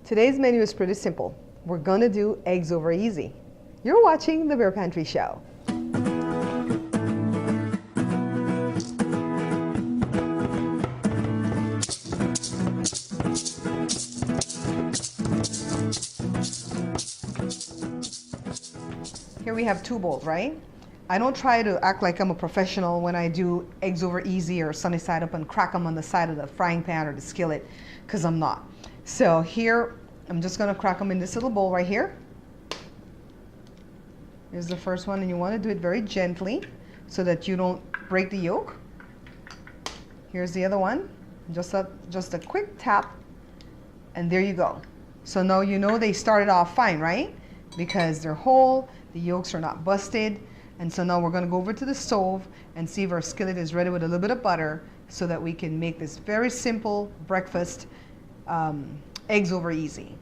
Today's menu is pretty simple. We're gonna do eggs over easy. You're watching the Bear Pantry Show. Here we have 2 bowls, right? I don't try to act like I'm a professional when I do eggs over easy or sunny side up and crack them on the side of the frying pan or the skillet, because I'm not. So here, I'm just gonna crack them in this little bowl right here. Here's the first one, and you wanna do it very gently so that you don't break the yolk. Here's the other one, just a quick tap, and there you go. So now you know they started off fine, right? Because they're whole, the yolks are not busted. And so now we're gonna go over to the stove and see if our skillet is ready with a little bit of butter so that we can make this very simple breakfast eggs over easy.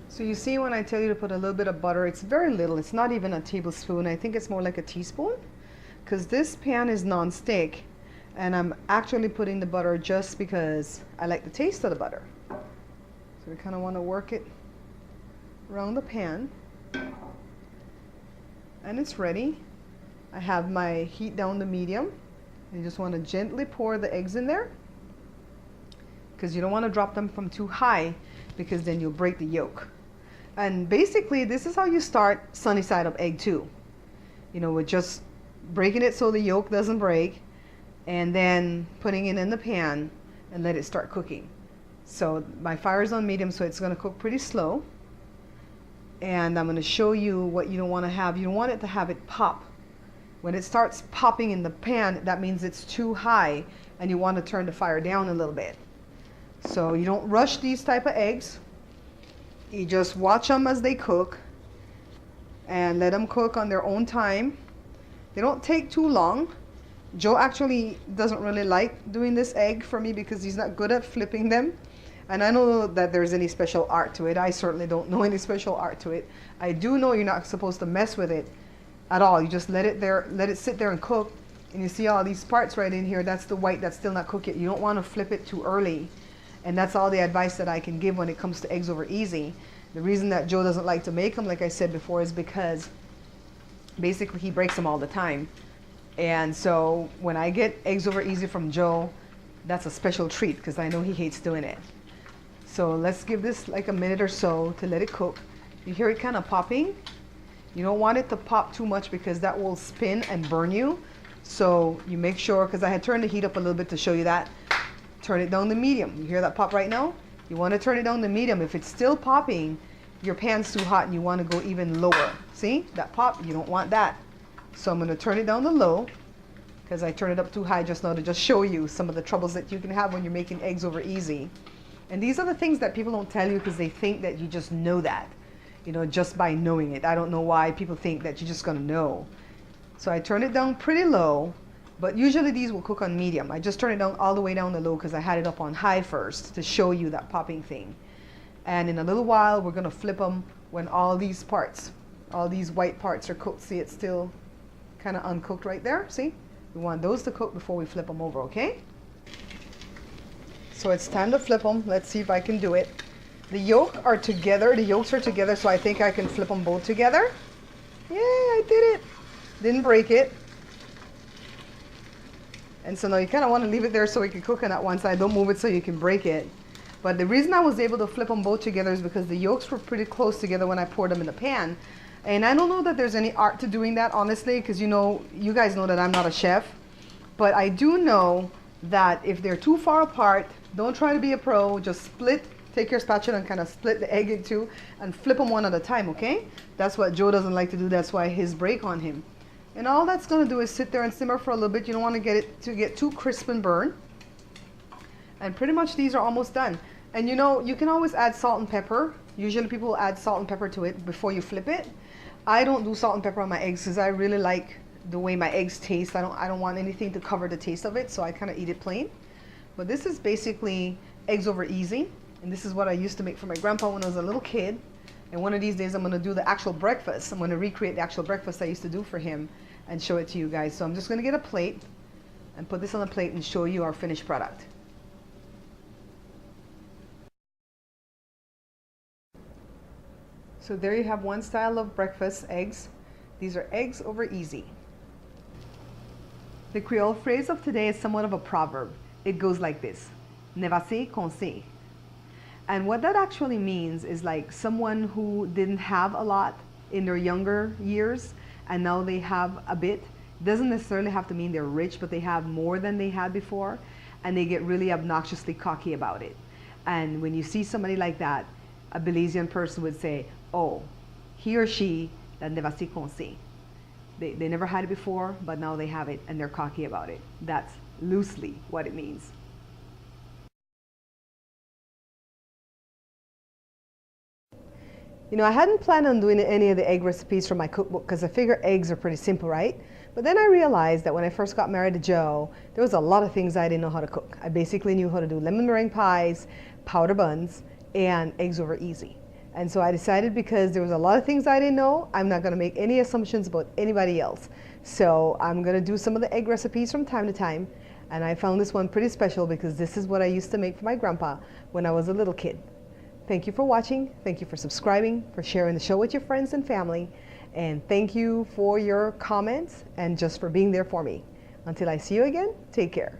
So you see when I tell you to put a little bit of butter, it's very little. It's not even a tablespoon. I think it's more like a teaspoon, because this pan is non-stick and I'm actually putting the butter just because I like the taste of the butter. So we kind of want to work it around the pan. And it's ready. I have my heat down to medium. You just want to gently pour the eggs in there, because you don't want to drop them from too high, because then you'll break the yolk. And basically this is how you start sunny side up egg too. You know, with just breaking it so the yolk doesn't break, and then putting it in the pan and let it start cooking. So my fire is on medium, so it's going to cook pretty slow. And I'm going to show you what you don't want to have. You don't want it to have it pop. When it starts popping in the pan, that means it's too high and you want to turn the fire down a little bit. So you don't rush these type of eggs. You just watch them as they cook and let them cook on their own time. They don't take too long. Joe actually doesn't really like doing this egg for me because he's not good at flipping them. And I don't know that there's any special art to it. I certainly don't know any special art to it. I do know you're not supposed to mess with it at all. You just let it sit there and cook. And you see all these parts right in here. That's the white that's still not cooked yet. You don't want to flip it too early. And that's all the advice that I can give when it comes to eggs over easy. The reason that Joe doesn't like to make them, like I said before, is because basically he breaks them all the time. And so when I get eggs over easy from Joe, that's a special treat because I know he hates doing it. So let's give this like a minute or so to let it cook. You hear it kind of popping. You don't want it to pop too much because that will spin and burn you. So you make sure, because I had turned the heat up a little bit to show you that. Turn it down to medium. You hear that pop right now? You want to turn it down to medium. If it's still popping, your pan's too hot and you want to go even lower. See that pop? You don't want that. So I'm going to turn it down to low, because I turned it up too high just now to just show you some of the troubles that you can have when you're making eggs over easy. And these are the things that people don't tell you because they think that you just know that, you know, just by knowing it. I don't know why people think that you're just going to know. So I turned it down pretty low, but usually these will cook on medium. I just turned it down all the way down to low because I had it up on high first to show you that popping thing. And in a little while, we're going to flip them when all these parts, all these white parts are cooked. See, it's still kind of uncooked right there. See, we want those to cook before we flip them over, okay? So it's time to flip them. Let's see if I can do it. The yolks are together, so I think I can flip them both together. Yay, I did it. Didn't break it. And so now you kind of want to leave it there so it can cook on that one side. Don't move it so you can break it. But the reason I was able to flip them both together is because the yolks were pretty close together when I poured them in the pan. And I don't know that there's any art to doing that, honestly, because you know, you guys know that I'm not a chef. But I do know that if they're too far apart, don't try to be a pro. Just split, take your spatula and kind of split the egg in two and flip them one at a time, okay? That's what Joe doesn't like to do. That's why his break on him. And all that's going to do is sit there and simmer for a little bit. You don't want to get it to get too crisp and burn. And pretty much these are almost done. And you know, you can always add salt and pepper. Usually people will add salt and pepper to it before you flip it. I don't do salt and pepper on my eggs because I really like the way my eggs taste. I don't want anything to cover the taste of it, so I kind of eat it plain. But this is basically eggs over easy. And this is what I used to make for my grandpa when I was a little kid. And one of these days I'm going to do the actual breakfast. I'm going to recreate the actual breakfast I used to do for him and show it to you guys. So I'm just going to get a plate and put this on a plate and show you our finished product. So there you have one style of breakfast eggs. These are eggs over easy. The Creole phrase of today is somewhat of a proverb. It goes like this: ne vas-y qu'on sait. And what that actually means is like someone who didn't have a lot in their younger years and now they have a bit. Doesn't necessarily have to mean they're rich, but they have more than they had before and they get really obnoxiously cocky about it. And when you see somebody like that, a Belizean person would say, oh, he or she, ne vas-y qu'on sait. They never had it before, but now they have it and they're cocky about it. That's loosely what it means. You know, I hadn't planned on doing any of the egg recipes from my cookbook because I figure eggs are pretty simple, right? But then I realized that when I first got married to Joe, there was a lot of things I didn't know how to cook. I basically knew how to do lemon meringue pies, powder buns, and eggs over easy. And so I decided, because there was a lot of things I didn't know, I'm not going to make any assumptions about anybody else. So I'm going to do some of the egg recipes from time to time. And I found this one pretty special because this is what I used to make for my grandpa when I was a little kid. Thank you for watching. Thank you for subscribing, for sharing the show with your friends and family. And thank you for your comments and just for being there for me. Until I see you again, take care.